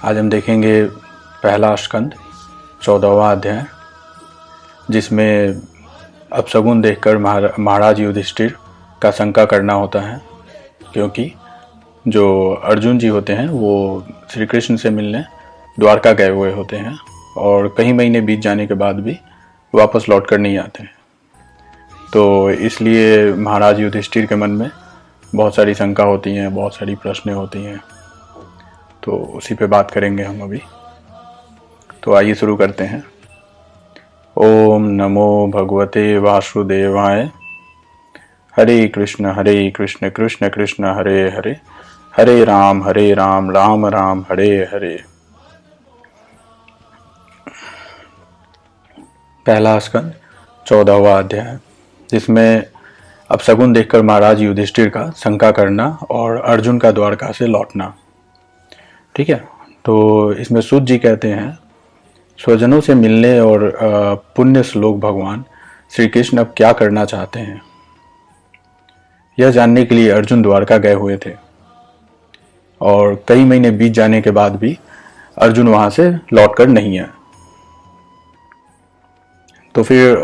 आज हम देखेंगे पहला स्कंद 14वां अध्याय, जिसमें अपशगुन देखकर महाराज युधिष्ठिर का शंका करना होता है, क्योंकि जो अर्जुन जी होते हैं वो श्री कृष्ण से मिलने द्वारका गए हुए होते हैं और कई महीने बीत जाने के बाद भी वापस लौट कर नहीं आते हैं। तो इसलिए महाराज युधिष्ठिर के मन में बहुत सारी शंका होती हैं, बहुत सारी प्रश्न होती हैं। तो उसी पे बात करेंगे हम अभी। तो आइए शुरू करते हैं। ओम नमो भगवते वासुदेवाय। हरे कृष्ण कृष्ण कृष्ण हरे हरे, हरे राम राम राम हरे हरे। पहला स्कंद 14वां अध्याय, जिसमें अपशगुन देखकर महाराज युधिष्ठिर का शंका करना और अर्जुन का द्वारका से लौटना। ठीक है, तो इसमें सूत जी कहते हैं, स्वजनों से मिलने और पुण्य श्लोक भगवान श्री कृष्ण अब क्या करना चाहते हैं, यह जानने के लिए अर्जुन द्वारका गए हुए थे और कई महीने बीत जाने के बाद भी अर्जुन वहां से लौटकर नहीं आए। तो फिर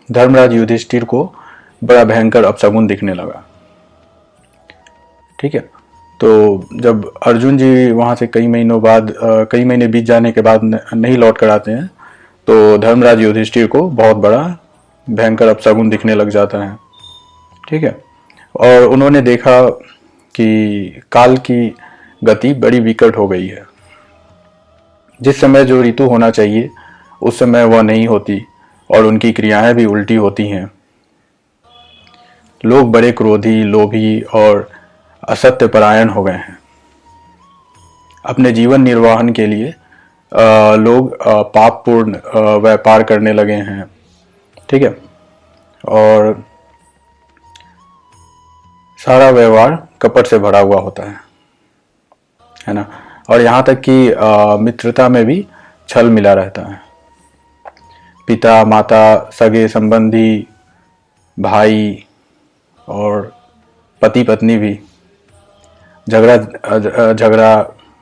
धर्मराज युधिष्ठिर को बड़ा भयंकर अपशगुन दिखने लगा। ठीक है, तो जब अर्जुन जी वहां से कई महीने बीत जाने के बाद नहीं लौट कर आते हैं, तो धर्मराज युधिष्ठिर को बहुत बड़ा भयंकर अपशगुन दिखने लग जाता है। ठीक है, और उन्होंने देखा कि काल की गति बड़ी विकट हो गई है। जिस समय जो ऋतु होना चाहिए उस समय वह नहीं होती और उनकी क्रियाएं भी उल्टी होती हैं। लोग बड़े क्रोधी, लोभी और असत्य परायण हो गए हैं। अपने जीवन निर्वाहन के लिए लोग पापपूर्ण व्यापार करने लगे हैं। ठीक है, और सारा व्यवहार कपट से भरा हुआ होता है ना। और यहाँ तक कि मित्रता में भी छल मिला रहता है। पिता, माता, सगे संबंधी, भाई और पति पत्नी भी झगड़ा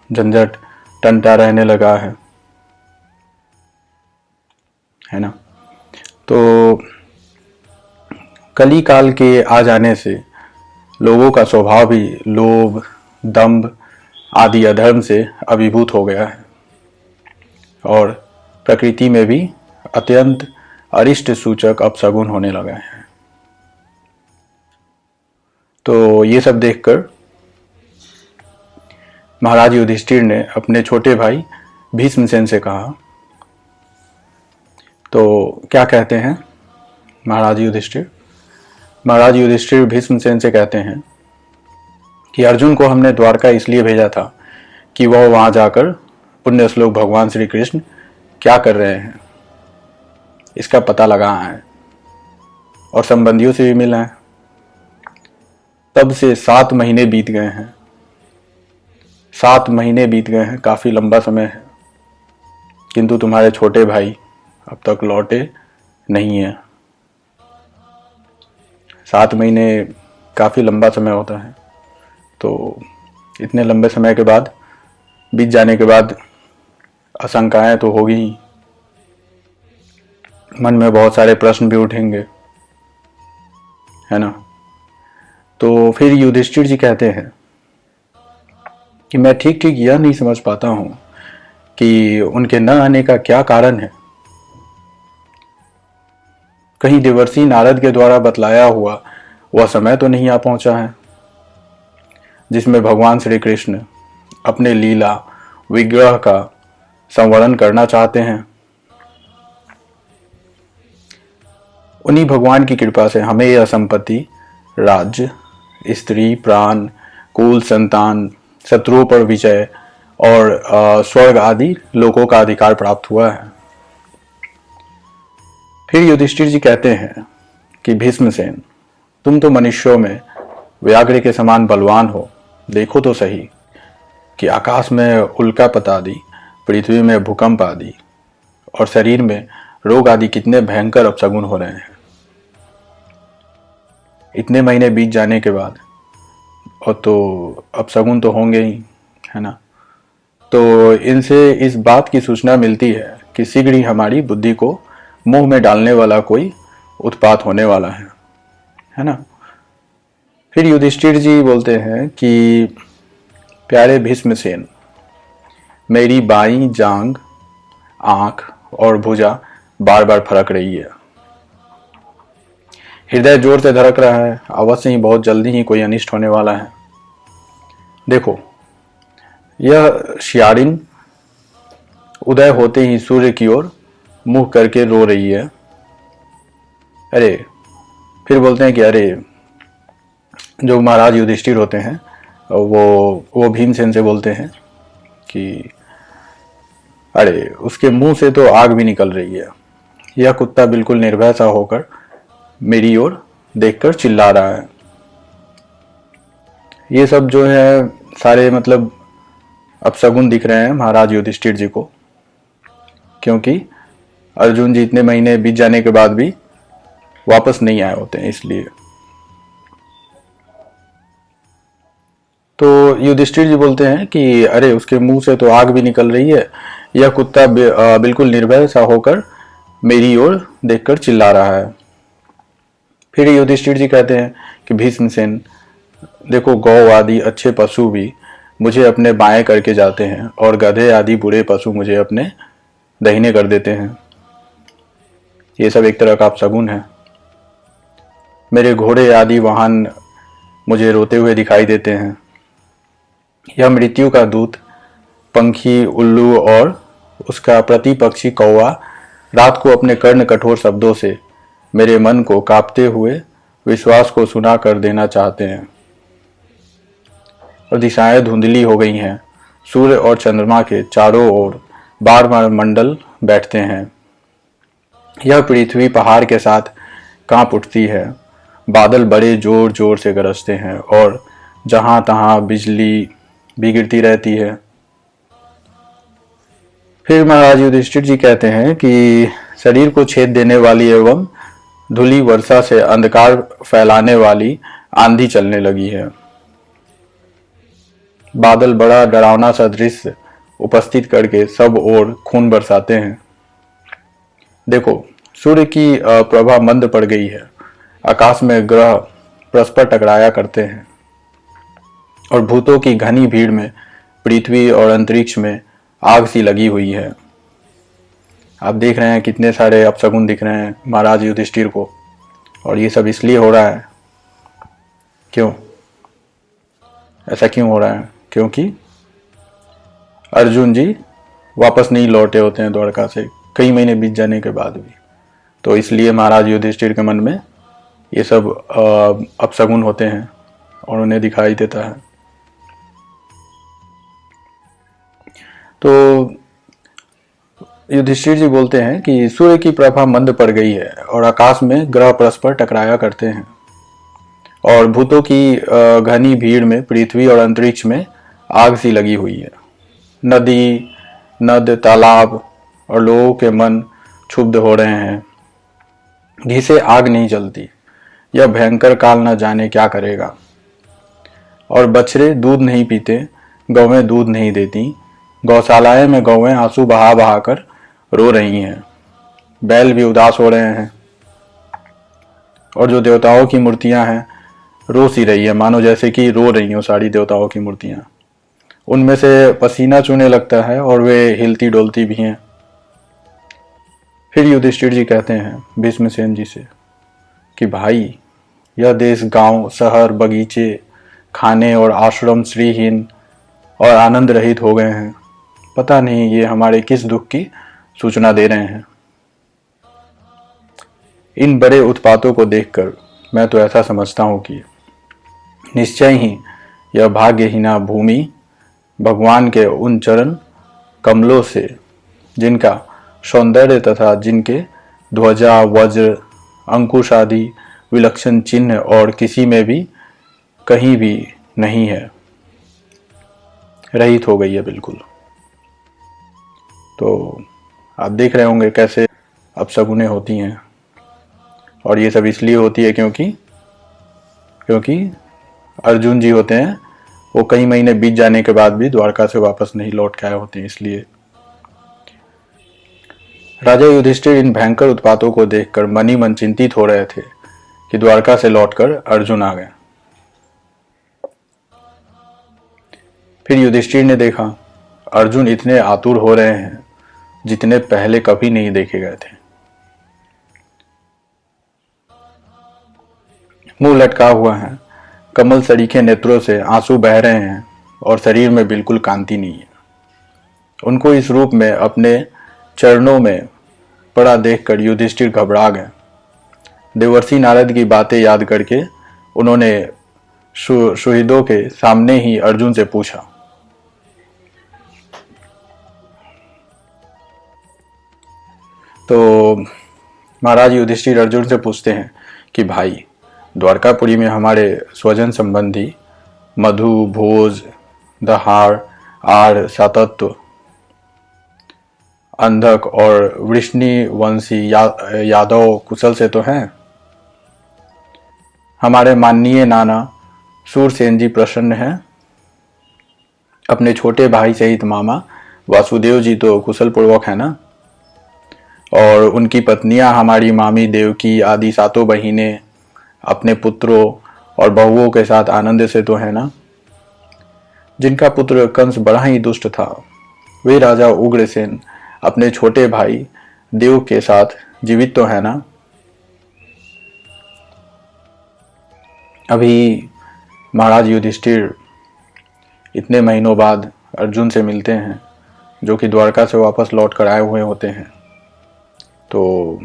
झंझट टंटा रहने लगा है ना। तो कली काल के आ जाने से लोगों का स्वभाव भी लोभ, दंभ आदि अधर्म से अभिभूत हो गया है और प्रकृति में भी अत्यंत अरिष्ट सूचक अपशगुन होने लगा है। तो ये सब देखकर महाराज युधिष्ठिर ने अपने छोटे भाई भीष्मसेन से कहा। तो क्या कहते हैं महाराज युधिष्ठिर भीष्मसेन से कहते हैं कि अर्जुन को हमने द्वारका इसलिए भेजा था कि वह वहां जाकर पुण्य श्लोक भगवान श्री कृष्ण क्या कर रहे हैं इसका पता लगाए और संबंधियों से भी मिला है। तब से 7 महीने बीत गए हैं। 7 महीने बीत गए हैं, काफी लंबा समय है, किंतु तुम्हारे छोटे भाई अब तक लौटे नहीं है। 7 महीने काफी लंबा समय होता है, तो इतने लंबे समय के बाद, बीत जाने के बाद आशंकाएं तो होगी ही, मन में बहुत सारे प्रश्न भी उठेंगे, है ना। तो फिर युधिष्ठिर जी कहते हैं कि मैं ठीक यह नहीं समझ पाता हूं कि उनके न आने का क्या कारण है। कहीं देवर्षि नारद के द्वारा बतलाया हुआ वह समय तो नहीं आ पहुंचा है जिसमें भगवान श्री कृष्ण अपने लीला विग्रह का संवर्णन करना चाहते हैं। उन्हीं भगवान की कृपा से हमें यह संपत्ति, राज्य, स्त्री, प्राण, कुल, संतान, शत्रुओं पर विजय और स्वर्ग आदि लोकों का अधिकार प्राप्त हुआ है। फिर युधिष्ठिर जी कहते हैं कि भीष्मसेन, तुम तो मनुष्यों में व्याघ्र के समान बलवान हो। देखो तो सही कि आकाश में उल्कापत आदि, पृथ्वी में भूकंप आदि और शरीर में रोग आदि कितने भयंकर अपशगुन हो रहे हैं। इतने महीने बीत जाने के बाद और तो अपशगुन तो होंगे ही, है ना। तो इनसे इस बात की सूचना मिलती है कि शीघ्र ही हमारी बुद्धि को मुंह में डालने वाला कोई उत्पात होने वाला है ना। फिर युधिष्ठिर जी बोलते हैं कि प्यारे भीष्मसेन, मेरी बाईं जांग, आंख और भुजा बार बार फड़क रही है। हृदय जोर से धड़क रहा है, अवश्य ही बहुत जल्दी ही कोई अनिष्ट होने वाला है। देखो, यह शियारिन उदय होते ही सूर्य की ओर मुंह करके रो रही है। अरे, फिर बोलते हैं कि अरे, जो महाराज युधिष्ठिर होते हैं वो भीमसेन से बोलते हैं कि अरे, उसके मुंह से तो आग भी निकल रही है। यह कुत्ता बिल्कुल निर्भय सा होकर मेरी ओर देखकर चिल्ला रहा है। ये सब जो है सारे मतलब अपशगुन दिख रहे हैं महाराज युधिष्ठिर जी को, क्योंकि अर्जुन जी इतने महीने बीत जाने के बाद भी वापस नहीं आए होते हैं, इसलिए। तो युधिष्ठिर जी बोलते हैं कि अरे, उसके मुंह से तो आग भी निकल रही है। यह कुत्ता बिल्कुल निर्भय सा होकर मेरी ओर देखकर चिल्ला रहा है। फिर युधिष्ठिर जी कहते हैं कि भीष्मसेन, देखो, गौ आदि अच्छे पशु भी मुझे अपने बाएं करके जाते हैं और गधे आदि बुरे पशु मुझे अपने दाहिने कर देते हैं। ये सब एक तरह का अपशगुन है। मेरे घोड़े आदि वाहन मुझे रोते हुए दिखाई देते हैं। यह मृत्यु का दूत पंखी उल्लू और उसका प्रतिपक्षी कौवा रात को अपने कर्ण कठोर शब्दों से मेरे मन को कांपते हुए विश्वास को सुना कर देना चाहते हैं। और दिशाएं धुंधली हो गई हैं। सूर्य और चंद्रमा के चारों ओर बार बार मंडल बैठते हैं। यह पृथ्वी पहाड़ के साथ कांप उठती है। बादल बड़े जोर जोर से गरजते हैं और जहां तहां बिजली भी गिरती रहती है। फिर महाराज युधिष्ठिर जी कहते हैं कि शरीर को छेद देने वाली एवं धूली वर्षा से अंधकार फैलाने वाली आंधी चलने लगी है। बादल बड़ा डरावना सा दृश्य उपस्थित करके सब ओर खून बरसाते हैं। देखो, सूर्य की प्रभा मंद पड़ गई है। आकाश में ग्रह परस्पर टकराया करते हैं और भूतों की घनी भीड़ में पृथ्वी और अंतरिक्ष में आग सी लगी हुई है। आप देख रहे हैं कितने सारे अपशगुन दिख रहे हैं महाराज युधिष्ठिर को, और ये सब इसलिए हो रहा है। क्यों ऐसा क्यों हो रहा है? क्योंकि अर्जुन जी वापस नहीं लौटे होते हैं द्वारका से कई महीने बीत जाने के बाद भी। तो इसलिए महाराज युधिष्ठिर के मन में ये सब अपशगुन होते हैं और उन्हें दिखाई देता है। तो युधिष्ठिर जी बोलते हैं कि सूर्य की प्रभा मंद पड़ गई है और आकाश में ग्रह परस्पर टकराया करते हैं और भूतों की घनी भीड़ में पृथ्वी और अंतरिक्ष में आग सी लगी हुई है। नदी, नद, तालाब और लोगों के मन क्षुब्ध हो रहे हैं। घी से आग नहीं जलती। यह भयंकर काल न जाने क्या करेगा। और बछड़े दूध नहीं पीते, गौवें दूध नहीं देती। गौशालाएं में गौवें आंसू बहा बहा कर रो रही हैं। बैल भी उदास हो रहे हैं और जो देवताओं की मूर्तियां हैं रो सी रही है, मानो जैसे कि रो रही हो सारी देवताओं की मूर्तियां। उनमें से पसीना चूने लगता है और वे हिलती डोलती भी हैं। फिर युधिष्ठिर जी कहते हैं भीष्मसेन जी से कि भाई, यह देश गांव, शहर, बगीचे, खाने और आश्रम श्रीहीन और आनंद रहित हो गए हैं। पता नहीं ये हमारे किस दुख की सूचना दे रहे हैं। इन बड़े उत्पातों को देखकर मैं तो ऐसा समझता हूं कि निश्चय ही यह भाग्यहीना भूमि भगवान के उन चरण कमलों से, जिनका सौंदर्य तथा जिनके ध्वजा, वज्र, अंकुश आदि विलक्षण चिन्ह और किसी में भी कहीं भी नहीं है, रहित हो गई है बिल्कुल। तो आप देख रहे होंगे कैसे अपशगुने होती हैं, और ये सब इसलिए होती है क्योंकि अर्जुन जी होते हैं वो कई महीने बीत जाने के बाद भी द्वारका से वापस नहीं लौट के आए होते हैं। इसलिए राजा युधिष्ठिर इन भयंकर उत्पातों को देखकर मन ही मन चिंतित हो रहे थे कि द्वारका से लौटकर अर्जुन आ गए। फिर युधिष्ठिर ने देखा अर्जुन इतने आतुर हो रहे हैं जितने पहले कभी नहीं देखे गए थे। मुंह लटका हुआ है, कमल सरीखे नेत्रों से आंसू बह रहे हैं और शरीर में बिल्कुल कांति नहीं है। उनको इस रूप में अपने चरणों में पड़ा देखकर युधिष्ठिर घबरा गए। देवर्षि नारद की बातें याद करके उन्होंने सुहृदों के सामने ही अर्जुन से पूछा। तो महाराज युधिष्ठिर अर्जुन से पूछते हैं कि भाई, द्वारकापुरी में हमारे स्वजन संबंधी मधु, भोज, दहाड़, आर, सातत्व, अंधक और वृष्णि वंशी यादव कुशल से तो हैं। हमारे माननीय नाना सूरसेन जी प्रसन्न हैं। अपने छोटे भाई सहित मामा वासुदेव जी तो कुशल पूर्वक है ना। और उनकी पत्नियां हमारी मामी देवकी आदि सातों बहिनें अपने पुत्रों और बहुओं के साथ आनंद से तो है ना। जिनका पुत्र कंस बड़ा ही दुष्ट था, वे राजा उग्रसेन अपने छोटे भाई देव के साथ जीवित तो है ना। अभी महाराज युधिष्ठिर इतने महीनों बाद अर्जुन से मिलते हैं, जो कि द्वारका से वापस लौट कर आए हुए होते हैं। तो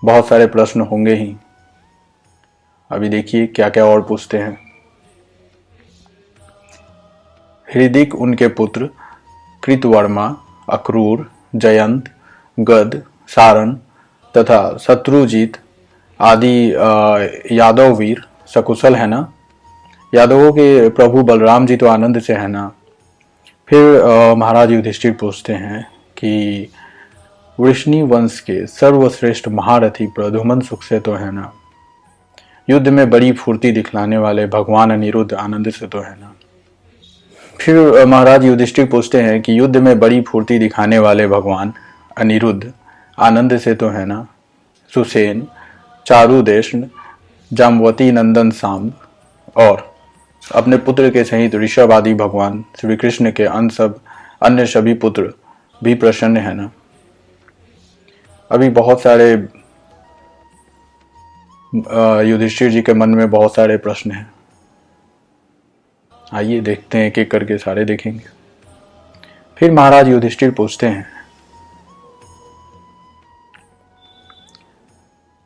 बहुत सारे प्रश्न होंगे ही। अभी देखिए क्या क्या और पूछते हैं। हृदिक उनके पुत्र कृतवर्मा, अक्रूर, जयंत, गद, सारन तथा शत्रुजीत आदि यादव वीर सकुशल है ना। यादवों के प्रभु बलराम जी तो आनंद से है ना। फिर महाराज युधिष्ठिर पूछते हैं कि वृष्णि वंश के सर्वश्रेष्ठ महारथी प्रद्युम्न सुख से तो है ना। युद्ध में बड़ी फुर्ती दिखलाने वाले भगवान अनिरुद्ध आनंद से तो है ना। फिर महाराज युधिष्ठिर पूछते हैं कि युद्ध में बड़ी फुर्ती दिखाने वाले भगवान अनिरुद्ध आनंद से तो है ना। सुसेन, चारुदेश, जाम्बवती नंदन सांब और अपने पुत्र के सहित ऋषभ आदि भगवान श्री कृष्ण के अन्य सभी पुत्र भी प्रसन्न है ना। अभी बहुत सारे युधिष्ठिर जी के मन में बहुत सारे प्रश्न हैं। आइए देखते हैं, एक एक करके सारे देखेंगे। फिर महाराज युधिष्ठिर पूछते हैं,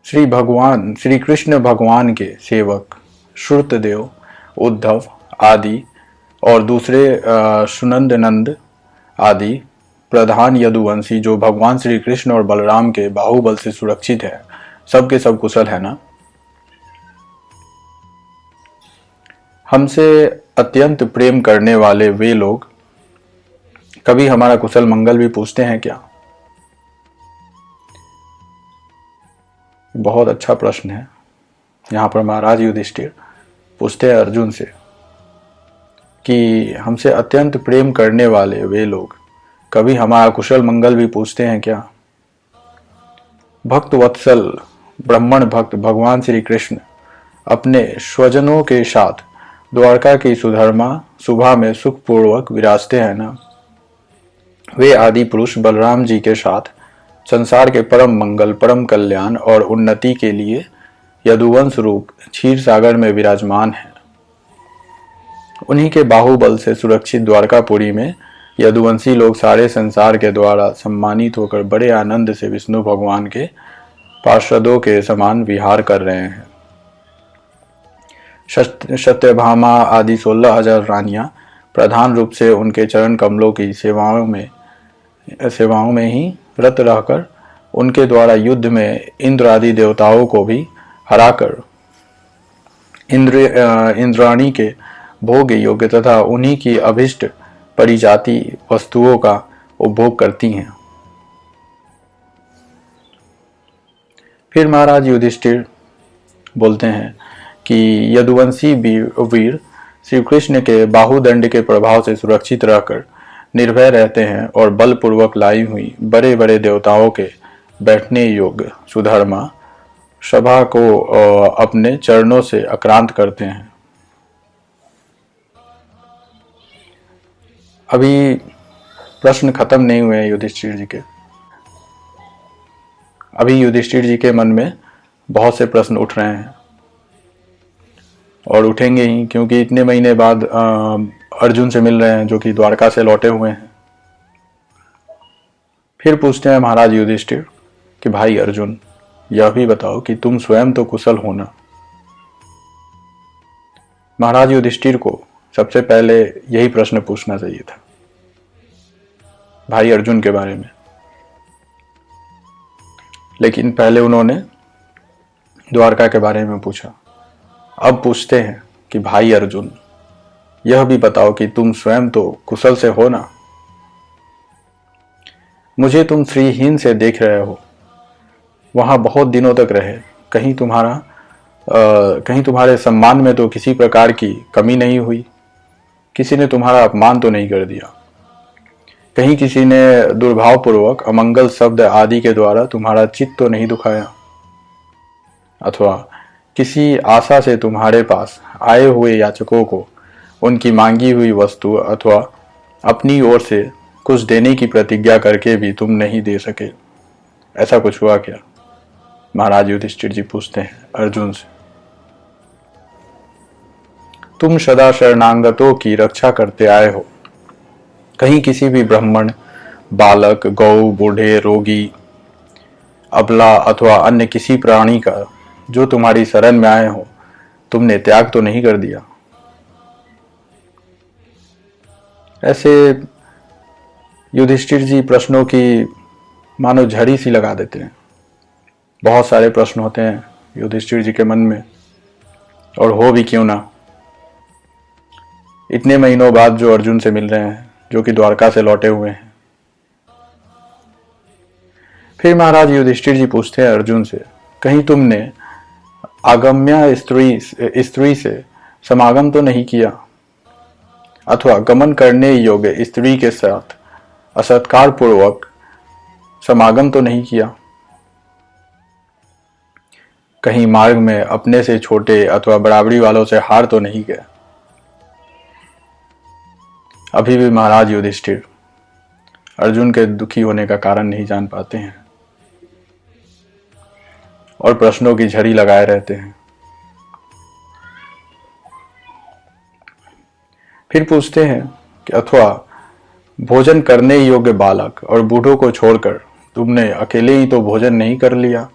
श्री कृष्ण भगवान के सेवक श्रुतदेव, उद्धव आदि और दूसरे सुनंद नंद आदि प्रधान यदुवंशी जो भगवान श्री कृष्ण और बलराम के बाहुबल से सुरक्षित है, सबके सब कुशल है ना। हमसे अत्यंत प्रेम करने वाले वे लोग कभी हमारा कुशल मंगल भी पूछते हैं क्या? बहुत अच्छा प्रश्न है। यहाँ पर महाराज युधिष्ठिर पूछते हैं अर्जुन से कि हमसे अत्यंत प्रेम करने वाले वे लोग कभी हमारा कुशल मंगल भी पूछते हैं क्या? भक्त वत्सल ब्राह्मण भक्त भगवान श्री कृष्ण अपने स्वजनों के साथ द्वारका की सुधर्मा सुबह में सुखपूर्वक विराजते हैं ना। वे आदि पुरुष बलराम जी के साथ संसार के परम मंगल, परम कल्याण और उन्नति के लिए यदुवंश रूप क्षीर सागर में विराजमान है। उन्हीं के बाहुबल से सुरक्षित द्वारकापुरी में यदुवंशी लोग सारे संसार के द्वारा सम्मानित होकर बड़े आनंद से विष्णु भगवान के पार्षदों के समान विहार कर रहे हैं। सत्यभामा आदि 16,000 रानियां प्रधान रूप से उनके चरण कमलों की सेवाओं में ही रत रहकर उनके द्वारा युद्ध में इंद्र आदि देवताओं को भी हराकर इंद्राणी के भोग योग्य तथा उन्हीं की अभिष्ट परिजाति वस्तुओं का उपभोग करती हैं। फिर महाराज युधिष्ठिर बोलते हैं कि यदुवंशी वीर श्री कृष्ण के बाहुदंड के प्रभाव से सुरक्षित रहकर निर्भय रहते हैं और बलपूर्वक लाई हुई बड़े बड़े देवताओं के बैठने योग्य सुधर्मा सभा को अपने चरणों से आक्रांत करते हैं। अभी प्रश्न खत्म नहीं हुए हैं युधिष्ठिर जी के। अभी युधिष्ठिर जी के मन में बहुत से प्रश्न उठ रहे हैं और उठेंगे ही, क्योंकि इतने महीने बाद अर्जुन से मिल रहे हैं जो कि द्वारका से लौटे हुए हैं। फिर पूछते हैं महाराज युधिष्ठिर कि भाई अर्जुन, यह भी बताओ कि तुम स्वयं तो कुशल हो ना। महाराज युधिष्ठिर को सबसे पहले यही प्रश्न पूछना चाहिए था भाई अर्जुन के बारे में, लेकिन पहले उन्होंने द्वारका के बारे में पूछा। अब पूछते हैं कि भाई अर्जुन, यह भी बताओ कि तुम स्वयं तो कुशल से हो ना। मुझे तुम श्रीहीन से देख रहे हो, वहां बहुत दिनों तक रहे, कहीं तुम्हारे सम्मान में तो किसी प्रकार की कमी नहीं हुई, किसी ने तुम्हारा अपमान तो नहीं कर दिया, कहीं किसी ने दुर्भावपूर्वक अमंगल शब्द आदि के द्वारा तुम्हारा चित्त तो नहीं दुखाया, अथवा किसी आशा से तुम्हारे पास आए हुए याचकों को उनकी मांगी हुई वस्तु अथवा अपनी ओर से कुछ देने की प्रतिज्ञा करके भी तुम नहीं दे सके, ऐसा कुछ हुआ क्या? महाराज युधिष्ठिर जी पूछते हैं अर्जुन से। तुम सदा शरणागतों की रक्षा करते आए हो, कहीं किसी भी ब्राह्मण, बालक, गौ, बूढ़े, रोगी, अबला अथवा अन्य किसी प्राणी का जो तुम्हारी शरण में आए हो तुमने त्याग तो नहीं कर दिया? ऐसे युधिष्ठिर जी प्रश्नों की मानो झड़ी सी लगा देते हैं। बहुत सारे प्रश्न होते हैं युधिष्ठिर जी के मन में, और हो भी क्यों ना, इतने महीनों बाद जो अर्जुन से मिल रहे हैं जो कि द्वारका से लौटे हुए हैं। फिर महाराज युधिष्ठिर जी पूछते हैं अर्जुन से, कहीं तुमने आगम्य स्त्री से समागम तो नहीं किया, अथवा गमन करने योग्य स्त्री के साथ असत्कार पूर्वक समागम तो नहीं किया, कहीं मार्ग में अपने से छोटे अथवा बराबरी वालों से हार तो नहीं गए? अभी भी महाराज युधिष्ठिर अर्जुन के दुखी होने का कारण नहीं जान पाते हैं और प्रश्नों की झड़ी लगाए रहते हैं। फिर पूछते हैं कि अथवा भोजन करने योग्य बालक और बूढ़ों को छोड़कर तुमने अकेले ही तो भोजन नहीं कर लिया?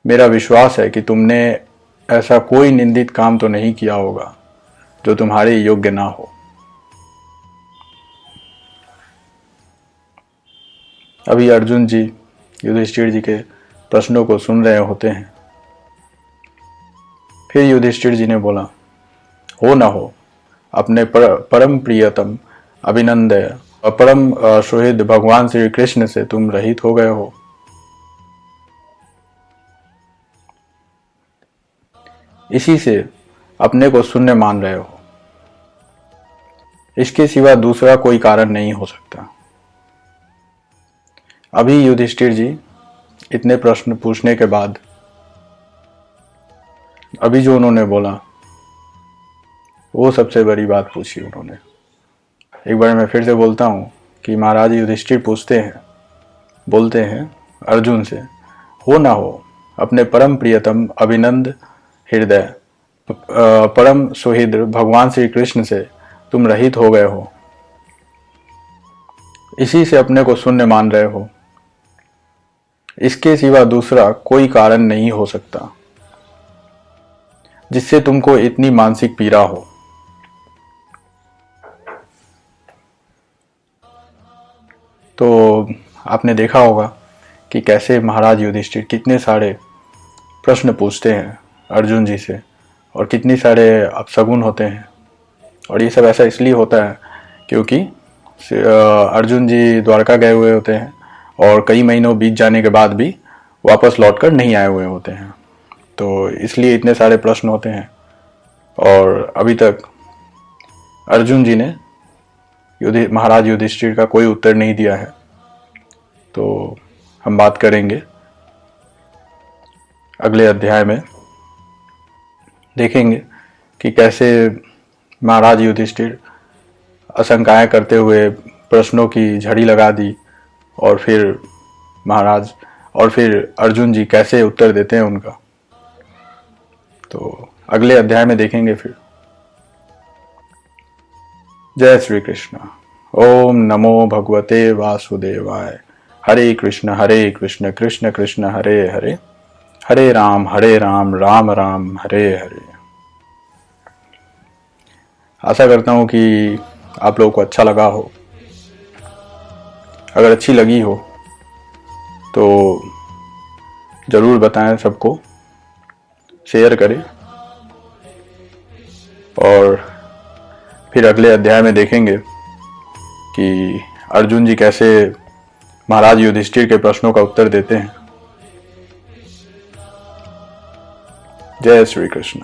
मेरा विश्वास है कि तुमने ऐसा कोई निंदित काम तो नहीं किया होगा जो तुम्हारे योग्य ना हो। अभी अर्जुन जी युधिष्ठिर जी के प्रश्नों को सुन रहे होते हैं। फिर युधिष्ठिर जी ने बोला, हो ना हो, अपने परम प्रियतम अभिनंदय परम सुहृद भगवान श्री कृष्ण से तुम रहित हो गए हो। इसी से अपने को शून्य मान रहे हो, इसके सिवा दूसरा कोई कारण नहीं हो सकता। अभी युधिष्ठिर जी इतने प्रश्न पूछने के बाद अभी जो उन्होंने बोला वो सबसे बड़ी बात पूछी उन्होंने। एक बार मैं फिर से बोलता हूँ कि महाराज युधिष्ठिर बोलते हैं अर्जुन से, हो ना हो, अपने परम प्रियतम अभिनंद हृदय परम सुहृद भगवान श्री कृष्ण से तुम रहित हो गए हो, इसी से अपने को शून्य मान रहे हो, इसके सिवा दूसरा कोई कारण नहीं हो सकता जिससे तुमको इतनी मानसिक पीड़ा हो। तो आपने देखा होगा कि कैसे महाराज युधिष्ठिर कितने सारे प्रश्न पूछते हैं अर्जुन जी से और कितने सारे अपशगुन होते हैं। और ये सब ऐसा इसलिए होता है क्योंकि अर्जुन जी द्वारका गए हुए होते हैं और कई महीनों बीत जाने के बाद भी वापस लौटकर नहीं आए हुए होते हैं, तो इसलिए इतने सारे प्रश्न होते हैं। और अभी तक अर्जुन जी ने महाराज युधिष्ठिर का कोई उत्तर नहीं दिया है। तो हम बात करेंगे अगले अध्याय में, देखेंगे कि कैसे महाराज युधिष्ठिर आशंकाएं करते हुए प्रश्नों की झड़ी लगा दी और फिर अर्जुन जी कैसे उत्तर देते हैं उनका। तो अगले अध्याय में देखेंगे फिर। जय श्री कृष्ण। ओम नमो भगवते वासुदेवाय। हरे कृष्ण कृष्ण कृष्ण हरे हरे, हरे राम राम राम हरे हरे। आशा करता हूँ कि आप लोगों को अच्छा लगा हो। अगर अच्छी लगी हो तो ज़रूर बताएं, सबको शेयर करें। और फिर अगले अध्याय में देखेंगे कि अर्जुन जी कैसे महाराज युधिष्ठिर के प्रश्नों का उत्तर देते हैं। जय श्री कृष्ण।